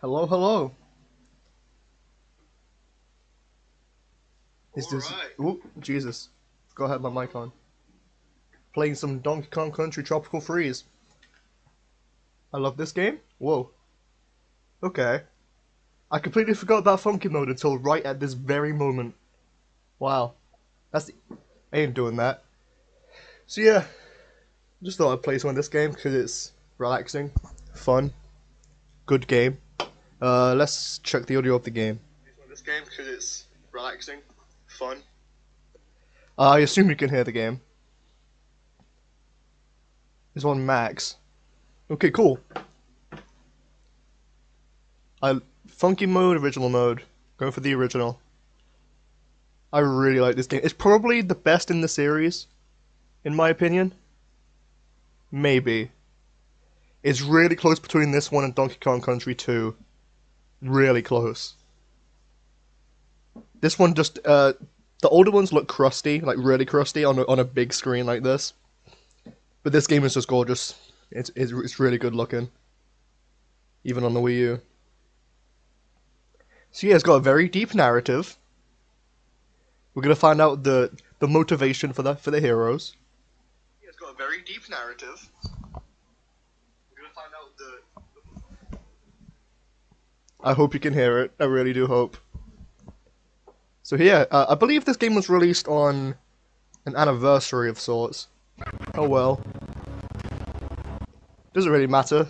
Hello, hello. Is this? Alright. Ooh, Jesus. Go ahead, my mic on. Playing some Donkey Kong Country Tropical Freeze. I love this game. Whoa. Okay. I completely forgot about Funky Mode until right at this very moment. Wow. I ain't doing that. So yeah, just thought I'd play some of this game because it's relaxing, fun, good game. Let's check the audio of the game. This game because it's relaxing, fun. I assume you can hear the game. It's on max. Okay, cool. Funky mode, original mode. Going for the original. I really like this game. It's probably the best in the series, in my opinion. Maybe. It's really close between this one and Donkey Kong Country 2. Really close. This one just, the older ones look crusty, like really crusty on a big screen like this. But this game is just gorgeous. It's really good looking. Even on the Wii U. So yeah, it's got a very deep narrative. We're gonna find out the motivation for the heroes. Yeah, it's got a very deep narrative. We're gonna find out the. I hope you can hear it. I really do hope. So yeah, I believe this game was released on an anniversary of sorts. Oh well. Doesn't really matter.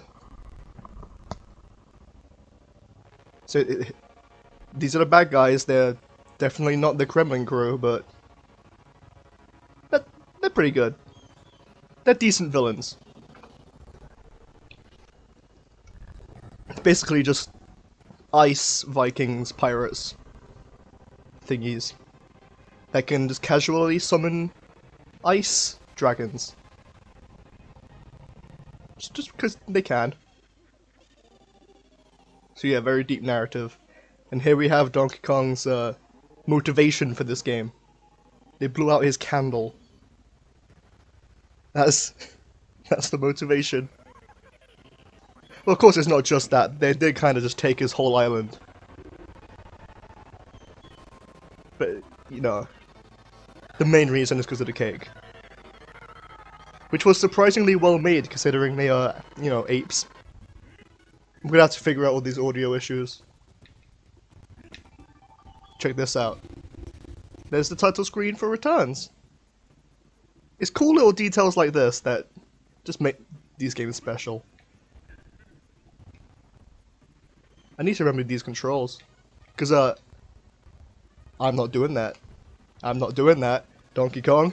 So these are the bad guys. They're definitely not the Kremlin crew, but they're pretty good. They're decent villains. It's basically just ice Vikings pirates thingies that can just casually summon ice dragons. Just because they can. So yeah, very deep narrative. And here we have Donkey Kong's motivation for this game. They blew out his candle. That's the motivation. Well, of course it's not just that. They did kind of just take his whole island. But, you know, the main reason is because of the cake. Which was surprisingly well made, considering they are, you know, apes. I'm gonna have to figure out all these audio issues. Check this out. There's the title screen for Returns. It's cool little details like this that just make these games special. I need to remember these controls. Because, I'm not doing that. I'm not doing that. Donkey Kong.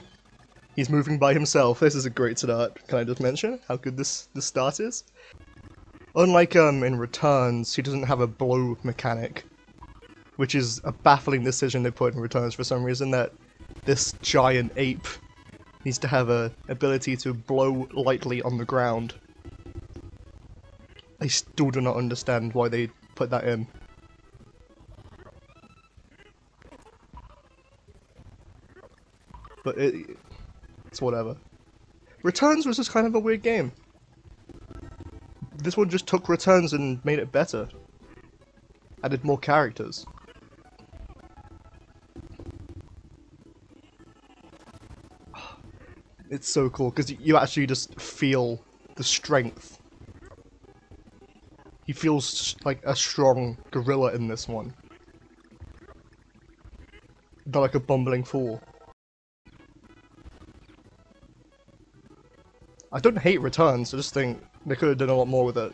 He's moving by himself. This is a great start. Can I just mention how good this start is? Unlike in Returns, he doesn't have a blow mechanic, which is a baffling decision they put in Returns for some reason, that this giant ape needs to have a ability to blow lightly on the ground. I still do not understand why they put that in. But it's whatever. Returns was just kind of a weird game. This one just took Returns and made it better. Added more characters. It's so cool, because you actually just feel the strength. He feels like a strong gorilla in this one. Not like a bumbling fool. I don't hate Returns, I just think they could have done a lot more with it.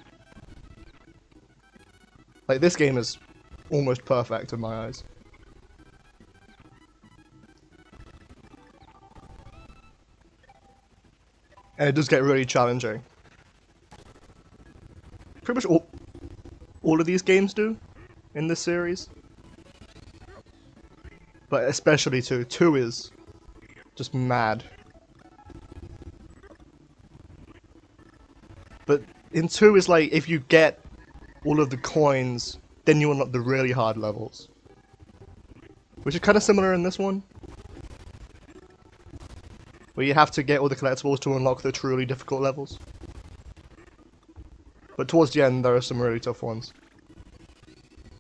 Like, this game is almost perfect in my eyes. And it does get really challenging. Pretty much all of these games do in this series. But especially 2. 2 is just mad. But in 2 is like, if you get all of the coins, then you unlock the really hard levels. Which is kind of similar in this one. Where you have to get all the collectibles to unlock the truly difficult levels. But towards the end, there are some really tough ones.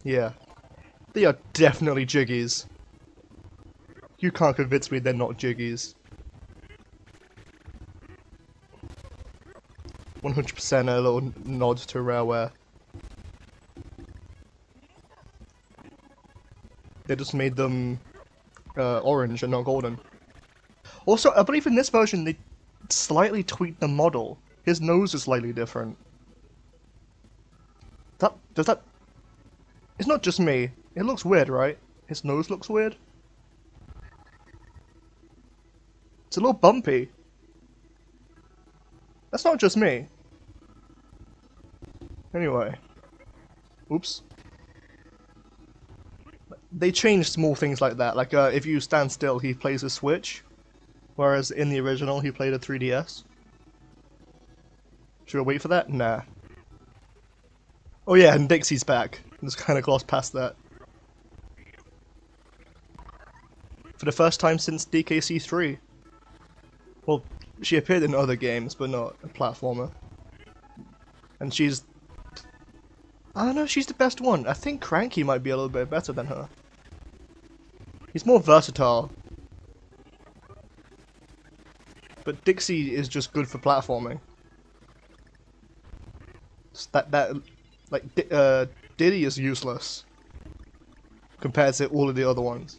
Yeah. They are definitely jiggies. You can't convince me they're not jiggies. 100% a little nod to Rareware. They just made them orange and not golden. Also, I believe in this version they slightly tweaked the model. His nose is slightly different. Does that... It's not just me. It looks weird, right? His nose looks weird. It's a little bumpy. That's not just me. Anyway. Oops. They changed small things like that. Like, if you stand still, he plays a Switch. Whereas in the original, he played a 3DS. Should I wait for that? Nah. Oh yeah, and Dixie's back. Just kind of glossed past that. For the first time since DKC 3. Well, she appeared in other games, but not a platformer. And she's... I don't know if she's the best one. I think Cranky might be a little bit better than her. He's more versatile. But Dixie is just good for platforming. Diddy is useless compared to all of the other ones.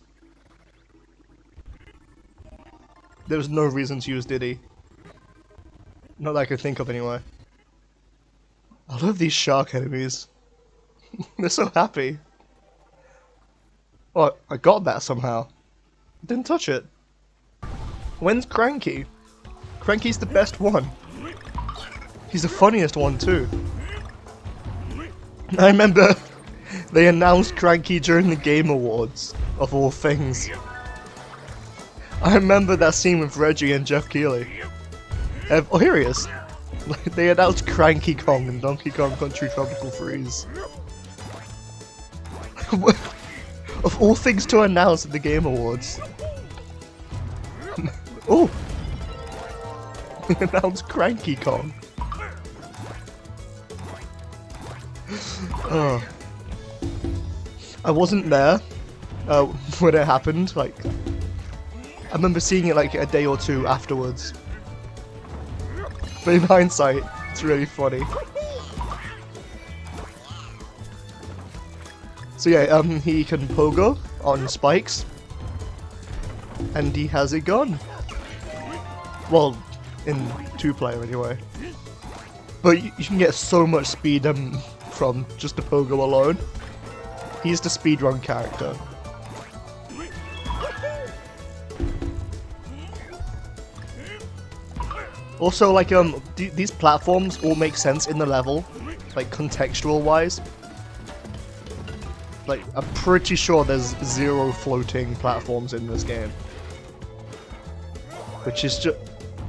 There's no reason to use Diddy. Not that I could think of anyway. I love these shark enemies. They're so happy. Oh, I got that somehow. Didn't touch it. When's Cranky? Cranky's the best one. He's the funniest one too. I remember they announced Cranky during the Game Awards, of all things. I remember that scene with Reggie and Jeff Keighley. Oh, here he is. They announced Cranky Kong in Donkey Kong Country Tropical Freeze. Of all things to announce at the Game Awards. Oh! They announced Cranky Kong. Oh. I wasn't there when it happened. Like, I remember seeing it like a day or two afterwards. But in hindsight, it's really funny. So yeah, he can pogo on spikes, and he has a gun. Well, in 2-player anyway. But you can get so much speed from just the pogo alone. He's the speedrun character. Also, like, these platforms all make sense in the level, like, contextual-wise. Like, I'm pretty sure there's 0 floating platforms in this game. Which is just...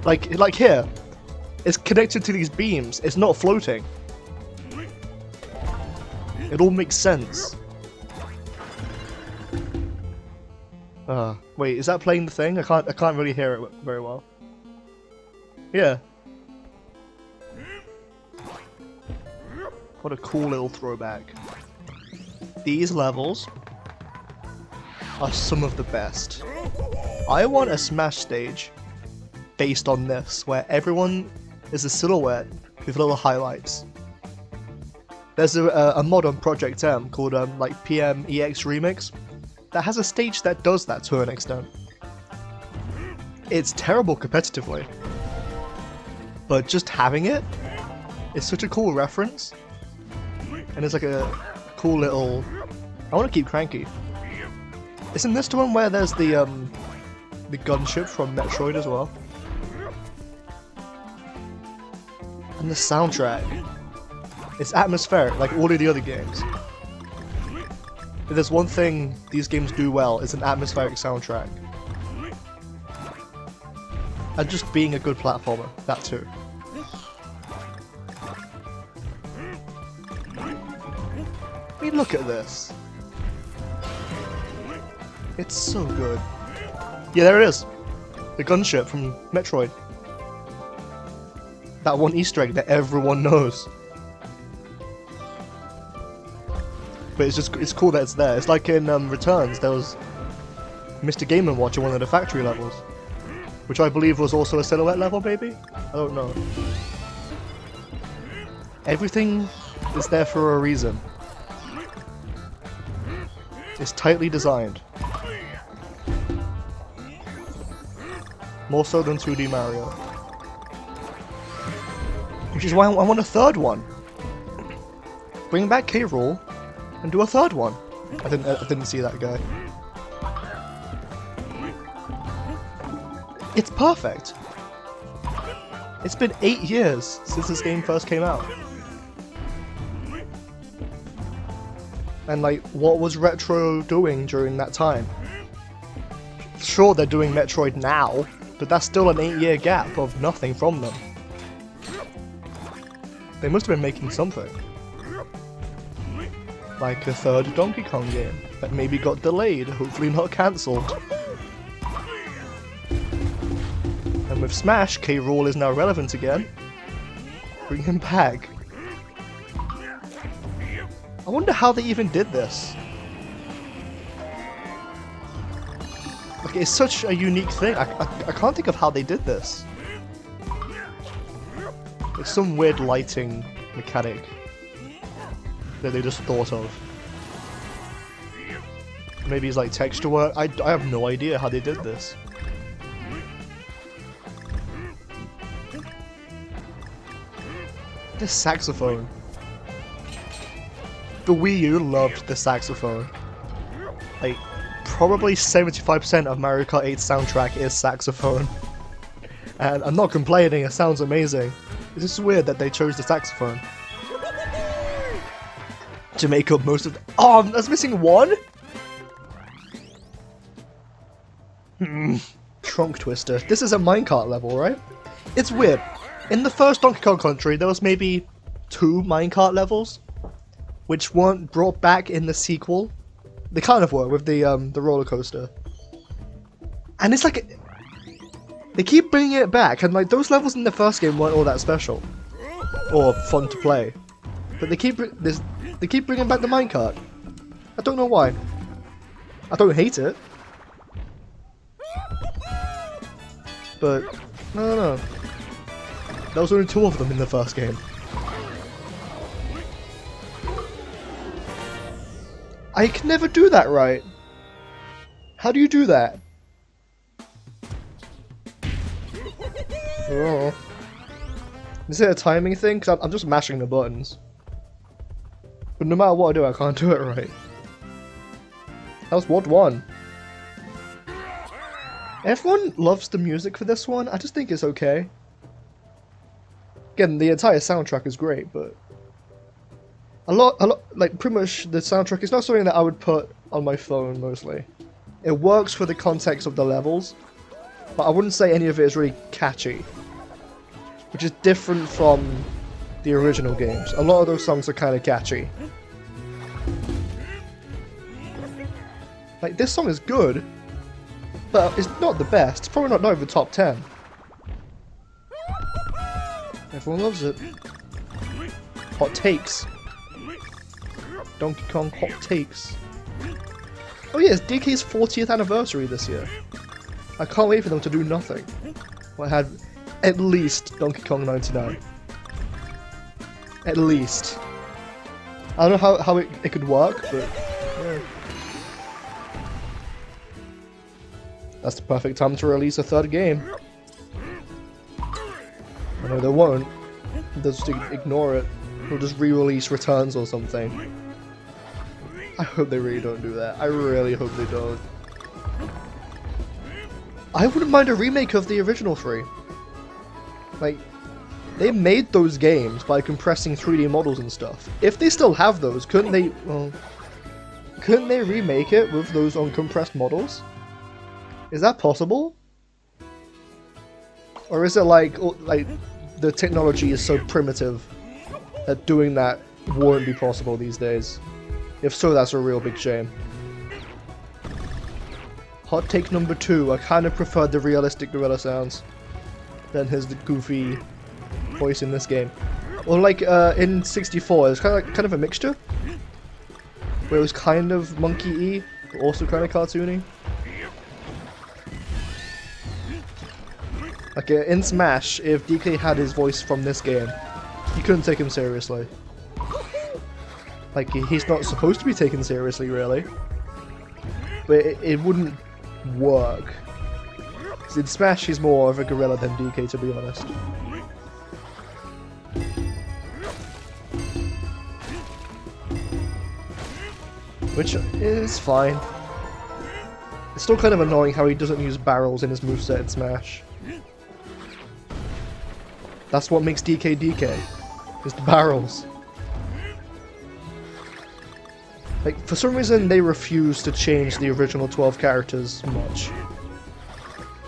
Like here, it's connected to these beams, it's not floating. It all makes sense. Wait, is that playing the thing? I can't really hear it very well. Yeah. What a cool little throwback. These levels are some of the best. I want a Smash stage based on this, where everyone is a silhouette with little highlights. There's a mod on Project M called like PMEX Remix that has a stage that does that to an extent. It's terrible competitively, but just having it is such a cool reference, and it's like a cool little... I want to keep Cranky. Isn't this the one where there's the gunship from Metroid as well? And the soundtrack. It's atmospheric, like all of the other games. If there's one thing these games do well, it's an atmospheric soundtrack. And just being a good platformer, that too. I mean, look at this. It's so good. Yeah, there it is. The gunship from Metroid. That one Easter egg that everyone knows. but it's cool that it's there. It's like in Returns, there was Mr. Game & Watch in one of the factory levels, which I believe was also a silhouette level, maybe? I don't know. Everything is there for a reason. It's tightly designed. More so than 2D Mario. Which is why I want a third one. Bring back K. Rool and do a third one. I didn't see that guy. It's perfect. It's been 8 years since this game first came out. And like, what was Retro doing during that time? Sure, they're doing Metroid now, but that's still an 8-year gap of nothing from them. They must have been making something. Like a third Donkey Kong game that maybe got delayed, hopefully not cancelled. And with Smash, K. Rool is now relevant again. Bring him back. I wonder how they even did this. Like, it's such a unique thing. I can't think of how they did this. It's some weird lighting mechanic that they just thought of. Maybe it's like texture work. I have no idea how they did this. The saxophone. The Wii U loved the saxophone. Like, probably 75% of Mario Kart 8's soundtrack is saxophone. And I'm not complaining, it sounds amazing. It's just weird that they chose the saxophone to make up most of the— oh, that's missing one? Trunk Twister. This is a minecart level, right? It's weird. In the first Donkey Kong Country, there was maybe 2 minecart levels, which weren't brought back in the sequel. They kind of were, with the roller coaster. And it's like, they keep bringing it back, and like, those levels in the first game weren't all that special or fun to play. But they keep bringing back the minecart. I don't know why. I don't hate it, but I don't know. There was only 2 of them in the first game. I can never do that right. How do you do that? Oh. Is it a timing thing? Because I'm just mashing the buttons. But no matter what I do, I can't do it right. That was what one. Everyone loves the music for this one. I just think it's okay. Again, the entire soundtrack is great, but a lot, like pretty much the soundtrack is not something that I would put on my phone mostly. It works for the context of the levels, but I wouldn't say any of it is really catchy, which is different from the original games. A lot of those songs are kind of catchy. Like, this song is good, but it's not the best. It's probably not over the top 10. Everyone loves it. Hot takes. Donkey Kong hot takes. Oh yeah, it's DK's 40th anniversary this year. I can't wait for them to do nothing. Well, I had at least Donkey Kong 99. At least. I don't know how it could work, but yeah. That's the perfect time to release a third game. I know they won't. They'll just ignore it. They'll just re-release Returns or something. I hope they really don't do that. I really hope they don't. I wouldn't mind a remake of the original 3. Like, they made those games by compressing 3D models and stuff. If they still have those, couldn't they, well, couldn't they remake it with those uncompressed models? Is that possible? Or is it like the technology is so primitive that doing that won't be possible these days? If so, that's a real big shame. Hot take number 2, I kind of prefer the realistic gorilla sounds than his goofy voice in this game. Or like in 64, it's kind of a mixture. where it was kind of monkey-y, but also kind of cartoony. Like in Smash, if DK had his voice from this game, you couldn't take him seriously. Like, he's not supposed to be taken seriously, really. But it wouldn't work. 'Cause in Smash, he's more of a gorilla than DK, to be honest. Which is fine. It's still kind of annoying how he doesn't use barrels in his moveset in Smash. That's what makes DK DK, is the barrels. Like, for some reason they refuse to change the original 12 characters much.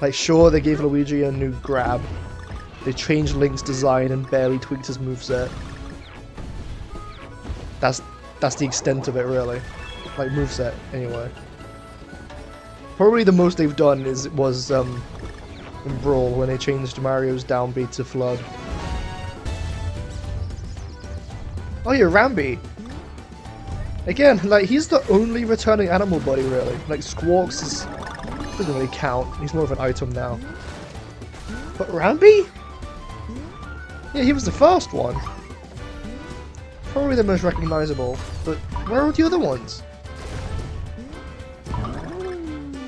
Like, sure, they gave Luigi a new grab. They changed Link's design and barely tweaked his moveset. That's the extent of it, really. Like, moveset, anyway. Probably the most they've done was in Brawl, when they changed Mario's downbeat to Flood. Oh yeah, Rambi! Again, like, he's the only returning animal buddy, really. Like, Squawks doesn't really count. He's more of an item now. But Rambi? Yeah, he was the first one. Probably the most recognizable. But where are the other ones?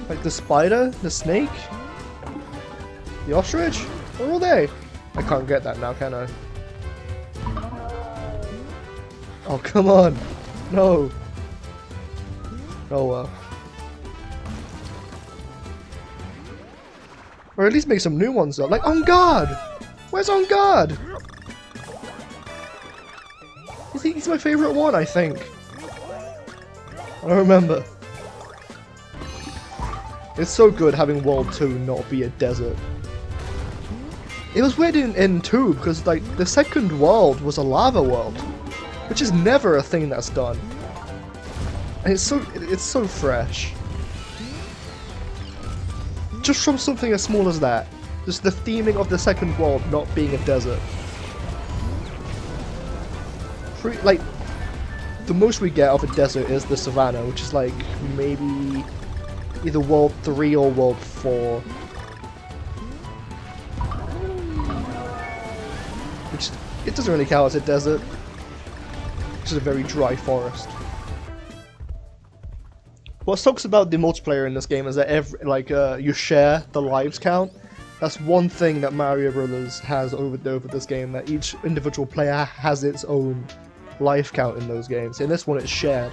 Like the spider? The snake? The ostrich? Where are they? I can't get that now, can I? Oh, come on! No! Oh well. Or at least make some new ones though. Like On Guard! Where's On Guard? He's my favourite one, I think. I don't remember. It's so good having World 2 not be a desert. It was weird in 2 because, like, the second world was a lava world, which is never a thing that's done. And it's so fresh. Just from something as small as that. Just the theming of the second world not being a desert. Like, the most we get of a desert is the savannah, which is like maybe either World 3 or World 4. Which, it doesn't really count as a desert. It's just a very dry forest. What sucks about the multiplayer in this game is that you share the lives count. That's one thing that Mario Brothers has over this game, that each individual player has its own life count in those games. In this one, it's shared,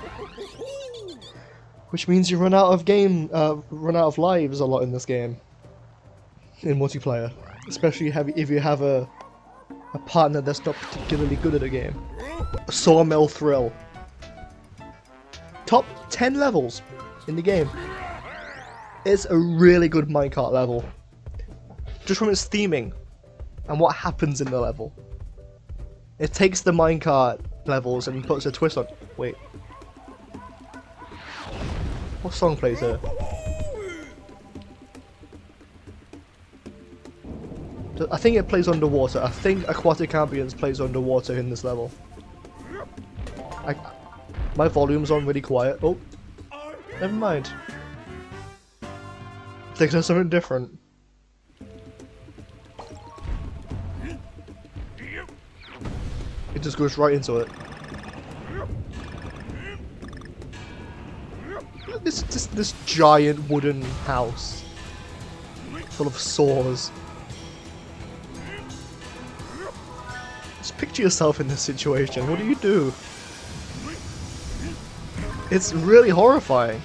which means you run out of lives a lot in this game, in multiplayer, especially if you have a partner that's not particularly good at a game. SAWMILL Thrill. Top 10 levels in the game. It's a really good minecart level, just from its theming and what happens in the level. It takes the minecart levels and puts a twist on. Wait, what song plays here? I think it plays underwater. I think Aquatic Ambience plays underwater in this level. My volume's on really quiet. Oh, never mind. Thinking of something different. It just goes right into it. This giant wooden house full of saws. Just picture yourself in this situation. What do you do? It's really horrifying.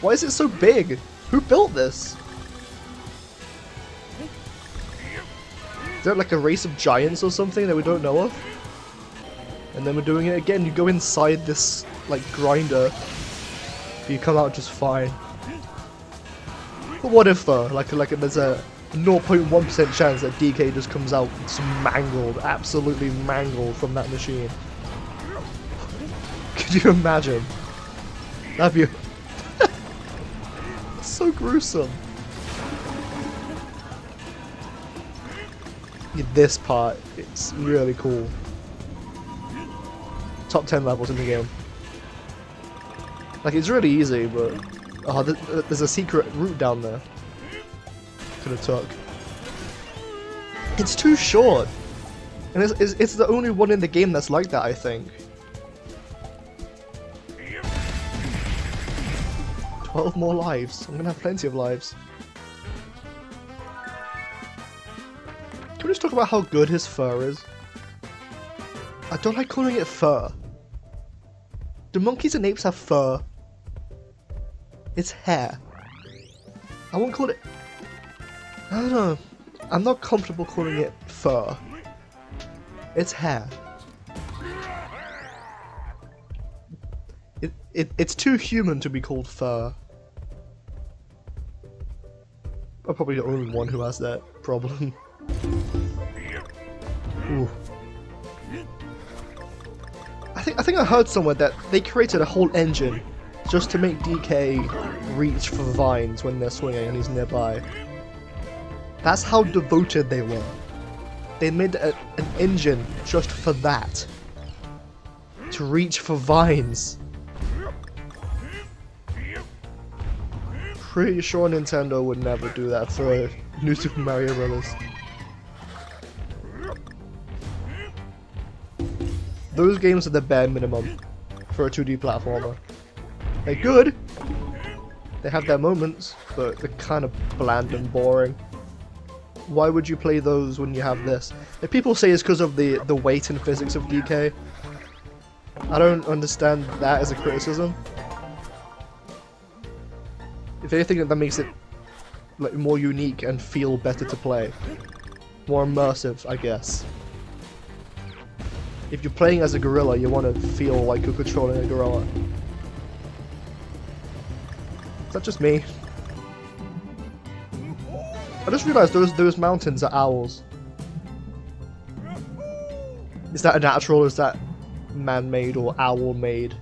Why is it so big? Who built this? Is there like a race of giants or something that we don't know of? And then we're doing it again. You go inside this like grinder, but you come out just fine. But what if though? Like there's a 0.1% chance that DK just comes out just mangled, absolutely mangled from that machine. Could you imagine? That'd be so gruesome. Yeah, this part, it's really cool. Top 10 levels in the game. Like, it's really easy, but oh, there's a secret route down there. Could have took. It's too short, and it's the only one in the game that's like that, I think. 12 more lives. I'm gonna have plenty of lives. Can we just talk about how good his fur is? I don't like calling it fur. Do monkeys and apes have fur? It's hair. I won't call it... I don't know. I'm not comfortable calling it fur. It's hair. It's too human to be called fur. I'm probably the only one who has that problem. Ooh. I think I heard somewhere that they created a whole engine just to make DK reach for vines when they're swinging and he's nearby. That's how devoted they were. They made an engine just for that. To reach for vines. Pretty sure Nintendo would never do that for New Super Mario Bros. Those games are the bare minimum for a 2D platformer. They're good. They have their moments, but they're kind of bland and boring. Why would you play those when you have this? If people say it's because of the weight and physics of DK, I don't understand that as a criticism. If anything, that makes it like more unique and feel better to play. More immersive, I guess. If you're playing as a gorilla, you want to feel like you're controlling a gorilla. Is that just me? I just realized those mountains are owls. Is that a natural or is that man-made or owl-made?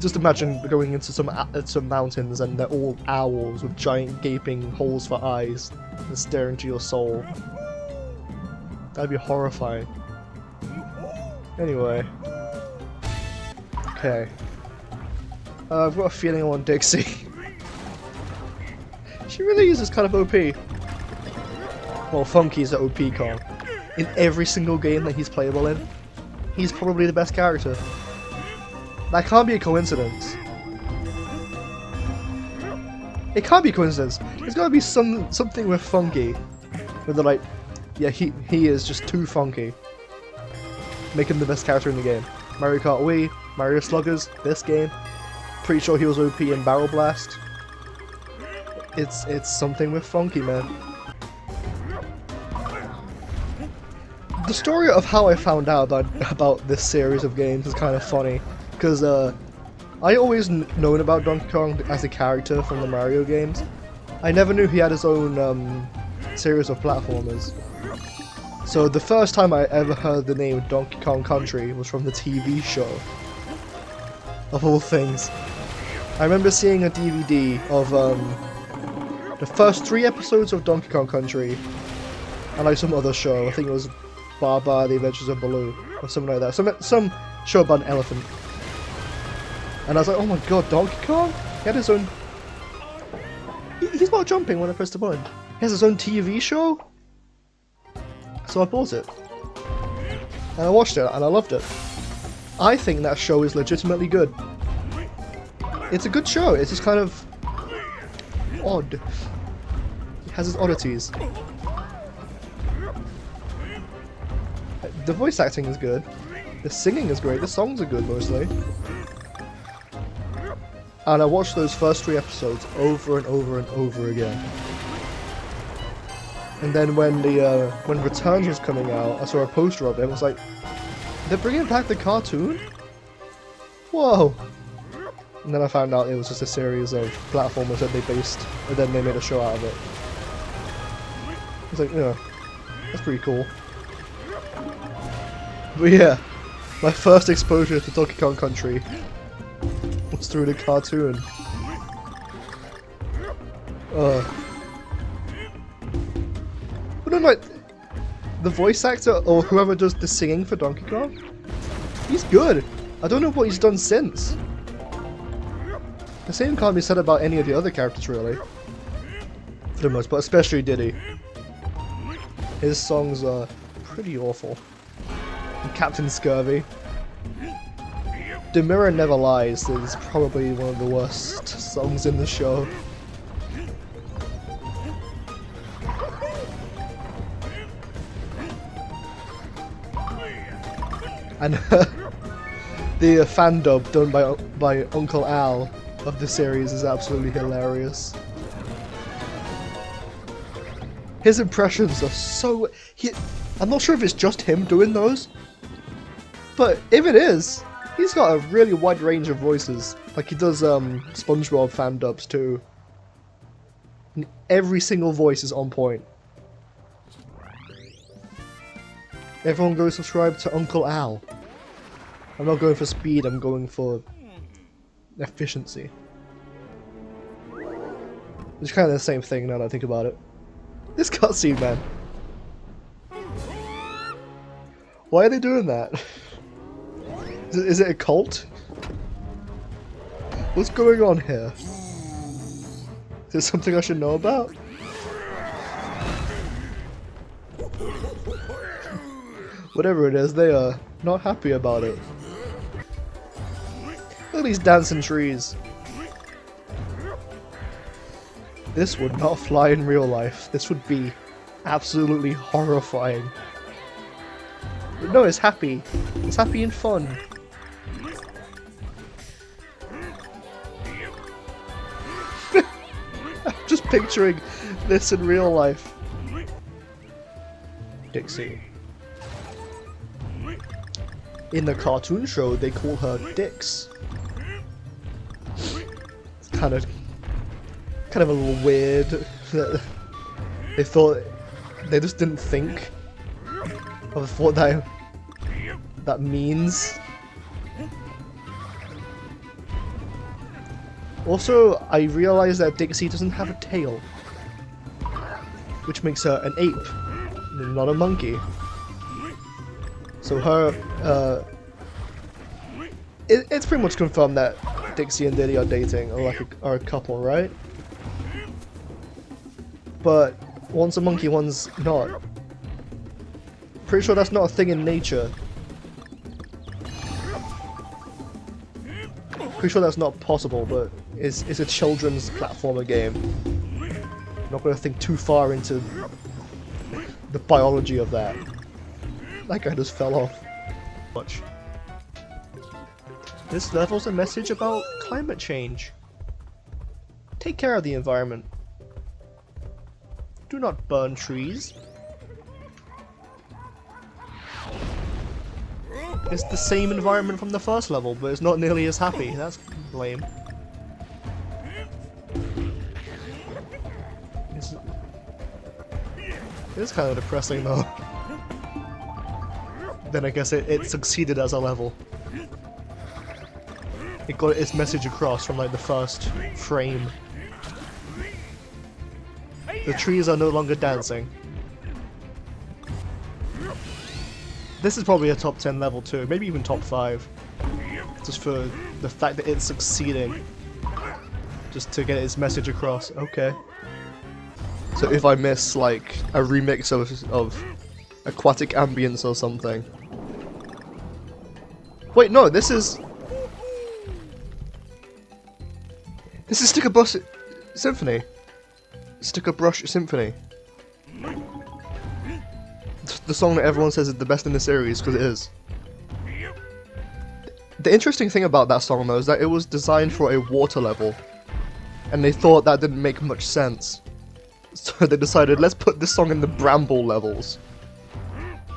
Just imagine going into some mountains and they're all owls with giant gaping holes for eyes and staring into your soul. That'd be horrifying. Anyway. Okay. I've got a feeling I want Dixie. She really is kind of OP. Well, Funky's an OP con. In every single game that he's playable in, he's probably the best character. That can't be a coincidence. It can't be a coincidence. There's gotta be something with Funky. Where they're like, yeah, he is just too funky. Make him the best character in the game. Mario Kart Wii, Mario Sluggers, this game. Pretty sure he was OP in Barrel Blast. It's something with Funky, man. The story of how I found out about this series of games is kind of funny. Because I always known about Donkey Kong as a character from the Mario games. I never knew he had his own series of platformers. So the first time I ever heard the name Donkey Kong Country was from the TV show. Of all things. I remember seeing a DVD of the first 3 episodes of Donkey Kong Country and like some other show. I think it was Baba, The Adventures of Baloo or something like that. Some show about an elephant. And I was like, oh my god, Donkey Kong? He had his own... He's not jumping when I press the button. He has his own TV show? So I bought it. And I watched it, and I loved it. I think that show is legitimately good. It's a good show, it's just kind of... odd. It has its oddities. The voice acting is good. The singing is great, the songs are good mostly. And I watched those first 3 episodes over and over and over again. And then when Returns was coming out, I saw a poster of it and was like, they're bringing back the cartoon? Whoa! And then I found out it was just a series of platformers that they based, and then they made a show out of it. I was like, yeah, that's pretty cool. But yeah, my first exposure to Donkey Kong Country was through the cartoon. But no, like, the voice actor or whoever does the singing for Donkey Kong, he's good. I don't know what he's done since. The same can't be said about any of the other characters, really. For the most part, especially Diddy. His songs are pretty awful. And Captain Scurvy. The Mirror Never Lies is probably one of the worst songs in the show. And the fan dub done by Uncle Al of the series is absolutely hilarious. His impressions are so... I'm not sure if it's just him doing those, but if it is, he's got a really wide range of voices. Like, he does SpongeBob fan dubs too. And every single voice is on point. Everyone go subscribe to Uncle Al. I'm not going for speed, I'm going for efficiency. It's kind of the same thing now that I think about it. This cutscene, man. Why are they doing that? Is it a cult? What's going on here? Is there something I should know about? Whatever it is, they are not happy about it. Look at these dancing trees. This would not fly in real life. This would be absolutely horrifying. But no, it's happy. It's happy and fun. I'm just picturing this in real life. Dixie. In the cartoon show, they call her Dix. It's kind of a little weird that they thought, they just didn't think of what that means. Also, I realized that Dixie doesn't have a tail, which makes her an ape, not a monkey. So her, it's pretty much confirmed that Dixie and Diddy are dating, or are a couple, right? But one's a monkey, one's not. Pretty sure that's not a thing in nature. Pretty sure that's not possible, but it's a children's platformer game. Not gonna think too far into the biology of that. That guy just fell off. Watch. This level's a message about climate change. Take care of the environment. Do not burn trees. It's the same environment from the first level, but it's not nearly as happy. That's lame. It's kind of depressing though. Then I guess it succeeded as a level. It got its message across from like the first frame. The trees are no longer dancing. This is probably a top 10 level too, maybe even top 5. Just for the fact that it's succeeding. Just to get its message across. Okay. So if I miss like a remix of Aquatic Ambience or something. Wait, no, this is Sticker Brush Symphony. Sticker Brush Symphony. The song that everyone says is the best in the series, because it is. The interesting thing about that song though is that it was designed for a water level. And they thought that didn't make much sense. So they decided, let's put this song in the bramble levels.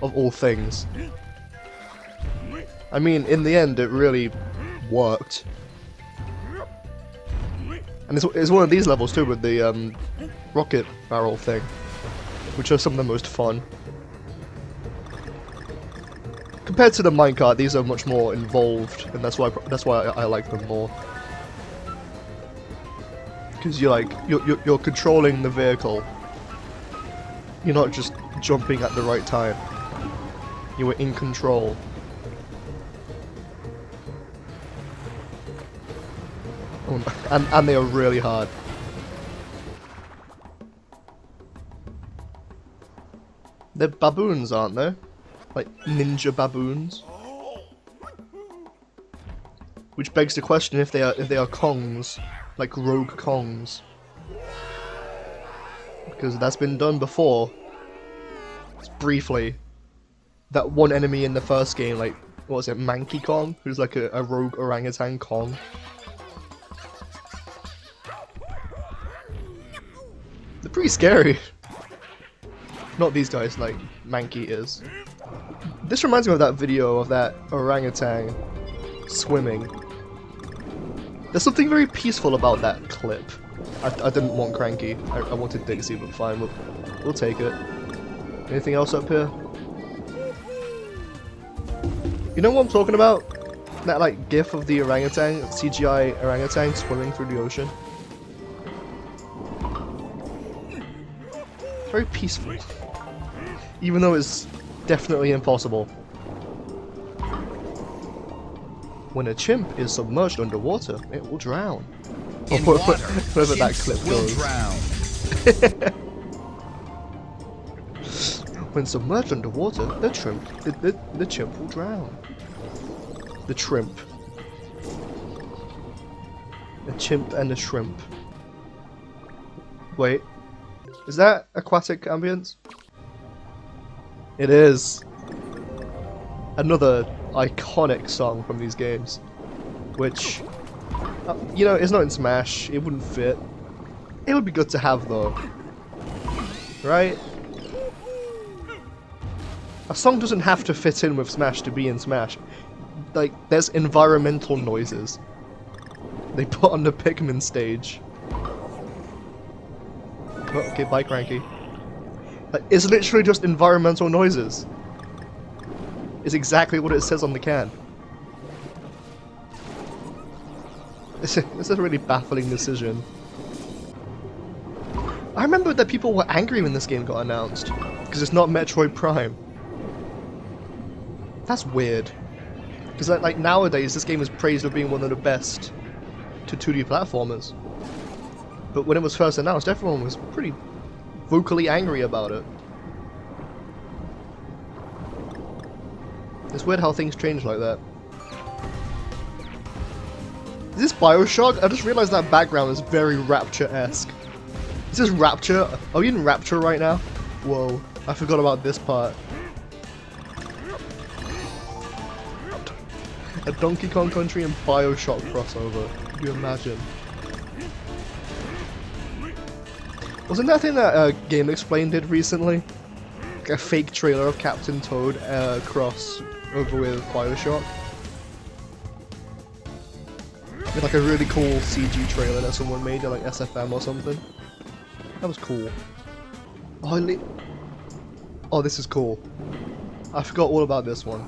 Of all things. I mean, in the end, it really worked. And it's one of these levels too, with the rocket barrel thing, which are some of the most fun. Compared to the minecart, these are much more involved, and that's why I like them more. Because you're controlling the vehicle. You're not just jumping at the right time. You were in control. Oh, no. And they are really hard. They're baboons, aren't they? Like ninja baboons. Which begs the question if they are Kongs, like rogue Kongs. Because that's been done before. Just briefly. That one enemy in the first game, like, what was it, Manky Kong? Who's like a rogue orangutan Kong. They're pretty scary. Not these guys, like Manky is. This reminds me of that video of that orangutan swimming. There's something very peaceful about that clip. I didn't want Cranky. I wanted Dixie, but fine, we'll take it. Anything else up here? You know what I'm talking about? That like gif of the orangutan, CGI orangutan swimming through the ocean. Very peaceful. Even though it's definitely impossible. When a chimp is submerged underwater, it will drown. In water, wherever that clip will goes. drown. When submerged underwater, the chimp will drown. The shrimp. A chimp and a shrimp. Wait. Is that aquatic ambience? It is. Another iconic song from these games. Which, you know, it's not in Smash. It wouldn't fit. It would be good to have though. Right? A song doesn't have to fit in with Smash to be in Smash. Like, there's environmental noises they put on the Pikmin stage. Oh, okay, bye Cranky. Like, it's literally just environmental noises. It's exactly what it says on the can. It's a really baffling decision. I remember that people were angry when this game got announced, because it's not Metroid Prime. That's weird. Because like nowadays, this game is praised for being one of the best to 2D platformers. But when it was first announced, everyone was pretty vocally angry about it. It's weird how things change like that. Is this Bioshock? I just realized that background is very Rapture-esque. Is this Rapture? Are we in Rapture right now? Whoa, I forgot about this part. A Donkey Kong Country and Bioshock crossover. Could you imagine? Wasn't that thing that Game Explained did recently? Like a fake trailer of Captain Toad cross over with Bioshock? With like a really cool CG trailer that someone made in like SFM or something. That was cool. Oh, this is cool. I forgot all about this one.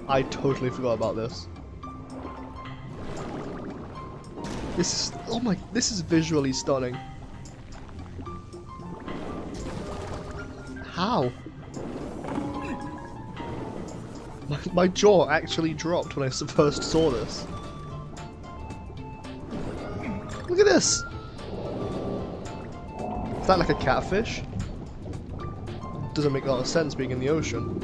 I totally forgot about this. This is, oh my, this is visually stunning. How? My jaw actually dropped when I first saw this. Look at this! Is that like a catfish? Doesn't make a lot of sense being in the ocean.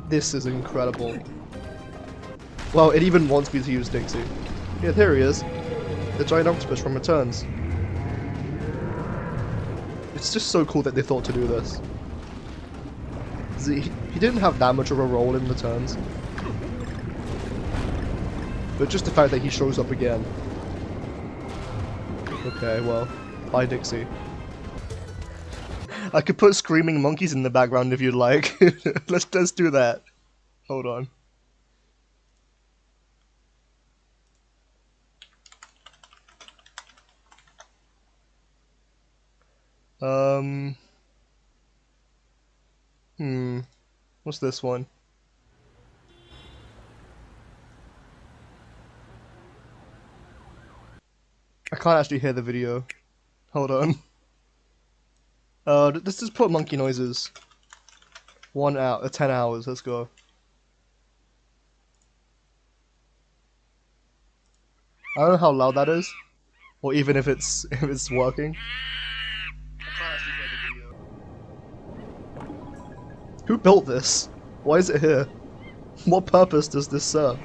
This is incredible. Well, it even wants me to use Dixie. Yeah, there he is. The giant octopus from Returns. It's just so cool that they thought to do this. He didn't have that much of a role in Returns. But just the fact that he shows up again. Okay, well, bye Dixie. I could put screaming monkeys in the background if you'd like. let's do that. Hold on. What's this one? I can't actually hear the video. Hold on. Let's just put monkey noises. 1 hour, 10 hours, let's go. I don't know how loud that is, or even if it's working. Who built this? Why is it here? What purpose does this serve?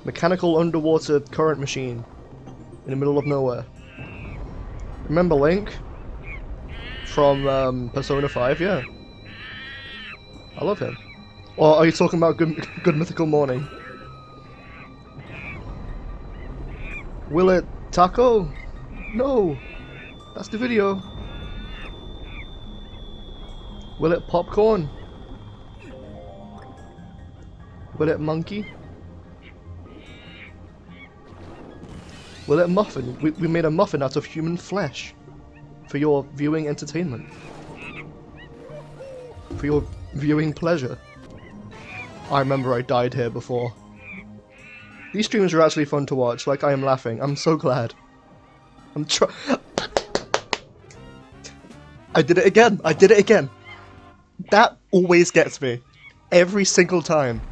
Mechanical underwater current machine in the middle of nowhere. Remember Link from Persona 5? Yeah, I love him. Or are you talking about Good Mythical Morning? Will it taco? No, that's the video. Will it popcorn? Will it monkey? Will it muffin? We made a muffin out of human flesh for your viewing entertainment. For your viewing pleasure. I remember I died here before. These streams are actually fun to watch, like I am laughing. I'm so glad. I did it again! I did it again! That always gets me. Every single time.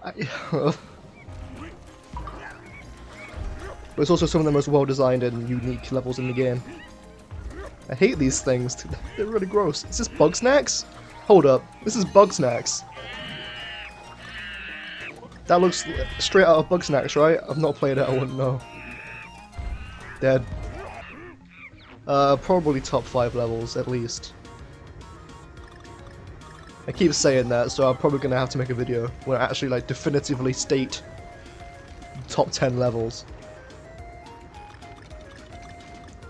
But it's also some of the most well-designed and unique levels in the game. I hate these things. They're really gross. Is this Bug Snacks? Hold up. This is Bug Snacks. That looks straight out of Bug Snacks, right? I've not played it, I wouldn't know. Dead. Probably top 5 levels, at least. I keep saying that, so I'm probably gonna have to make a video where I actually like definitively state top 10 levels.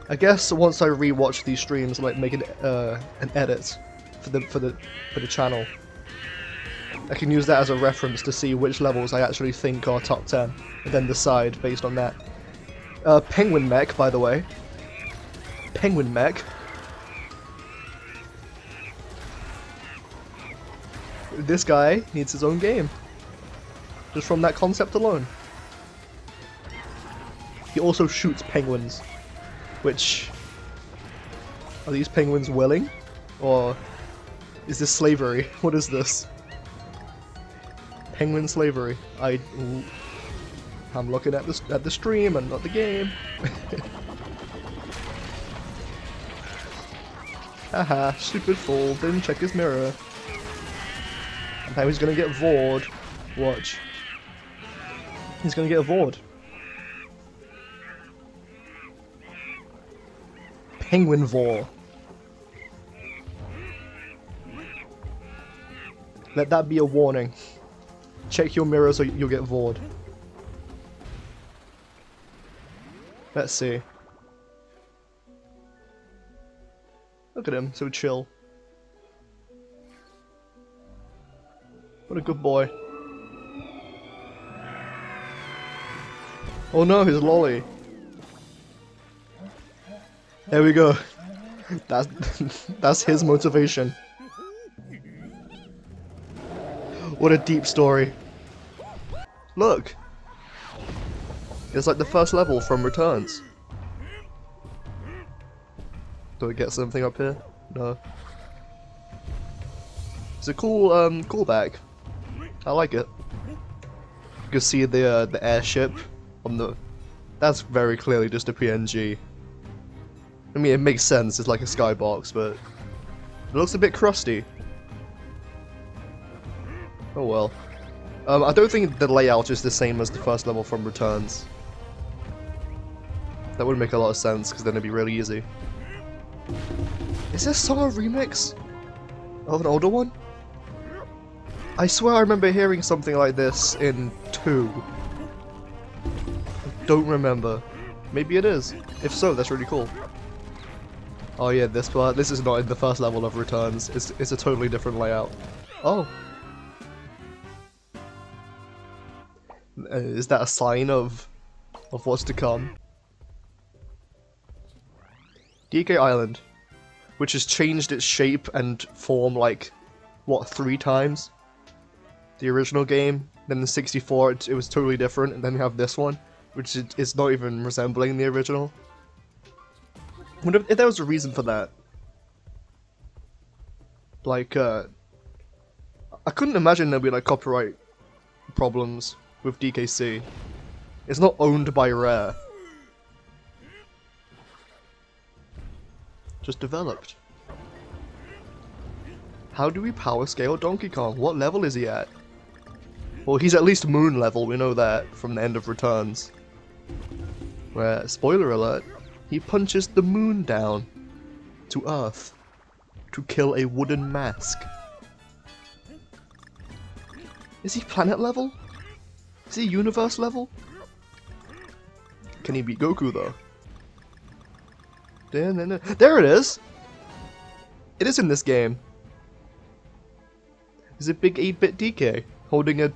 I guess once I rewatch these streams, like make an edit for the channel, I can use that as a reference to see which levels I actually think are top 10, and then decide based on that. Penguin Mech, by the way. Penguin Mech. This guy needs his own game. Just from that concept alone. He also shoots penguins. Which... Are these penguins willing? Or... Is this slavery? What is this? Penguin slavery. I'm looking at the stream and not the game. Haha, stupid fool, didn't check his mirror. And now he's gonna get vored. Watch. He's gonna get vored. Penguin vor. Let that be a warning. Check your mirror so you'll get vored. Let's see. Look at him, so chill. What a good boy. Oh no, his lolly. There we go. That's his motivation. What a deep story. Look! It's like the first level from Returns. Do I get something up here? No. It's a cool callback. I like it. You can see the airship on the... That's very clearly just a PNG. I mean, it makes sense, it's like a skybox, but it looks a bit crusty. Oh well. I don't think the layout is the same as the first level from Returns. That would make a lot of sense, because then it'd be really easy. Is this song a remix of an older one? I swear I remember hearing something like this in 2. I don't remember. Maybe it is. If so, that's really cool. Oh yeah, this part. This is not in the first level of Returns. It's a totally different layout. Oh. Is that a sign of what's to come? DK Island, which has changed its shape and form like, what, 3 times? the original game. Then the 64, it was totally different, and then you have this one, which is not even resembling the original. I wonder if there was a reason for that. Like, I couldn't imagine there'd be like copyright problems with DKC. It's not owned by Rare. Just developed. How do we power scale Donkey Kong? What level is he at? Well, he's at least moon level, we know that from the end of Returns. Where, spoiler alert, he punches the moon down to Earth to kill a wooden mask. Is he planet level? Is he universe level? Can he beat Goku though? There it is! It is in this game. Is it big 8-bit DK holding a...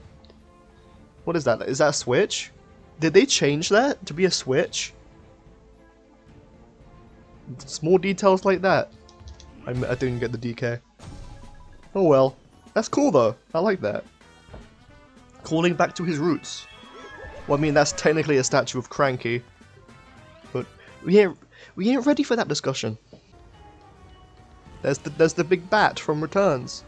What is that? Is that a Switch? Did they change that to be a Switch? Small details like that. I didn't get the DK. Oh well. That's cool though. I like that. Calling back to his roots. Well, I mean, that's technically a statue of Cranky. But we ain't ready for that discussion. There's the big bat from Returns.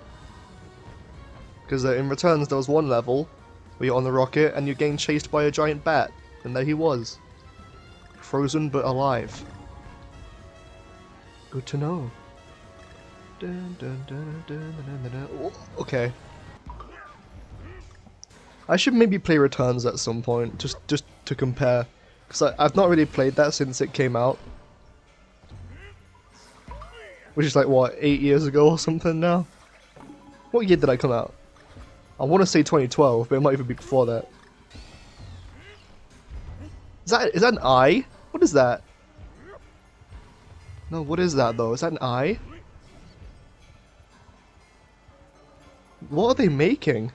Because in Returns there was one level where you're on the rocket and you're getting chased by a giant bat. And there he was. Frozen but alive. Good to know. Oh, okay. I should maybe play Returns at some point, just to compare. Because I've not really played that since it came out. Which is like, what, 8 years ago or something now? What year did I come out? I want to say 2012, but it might even be before that. Is that an eye? What is that? No, what is that though? Is that an eye? What are they making?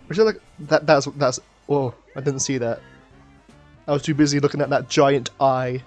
Is it like that's oh, I didn't see that. I was too busy looking at that giant eye.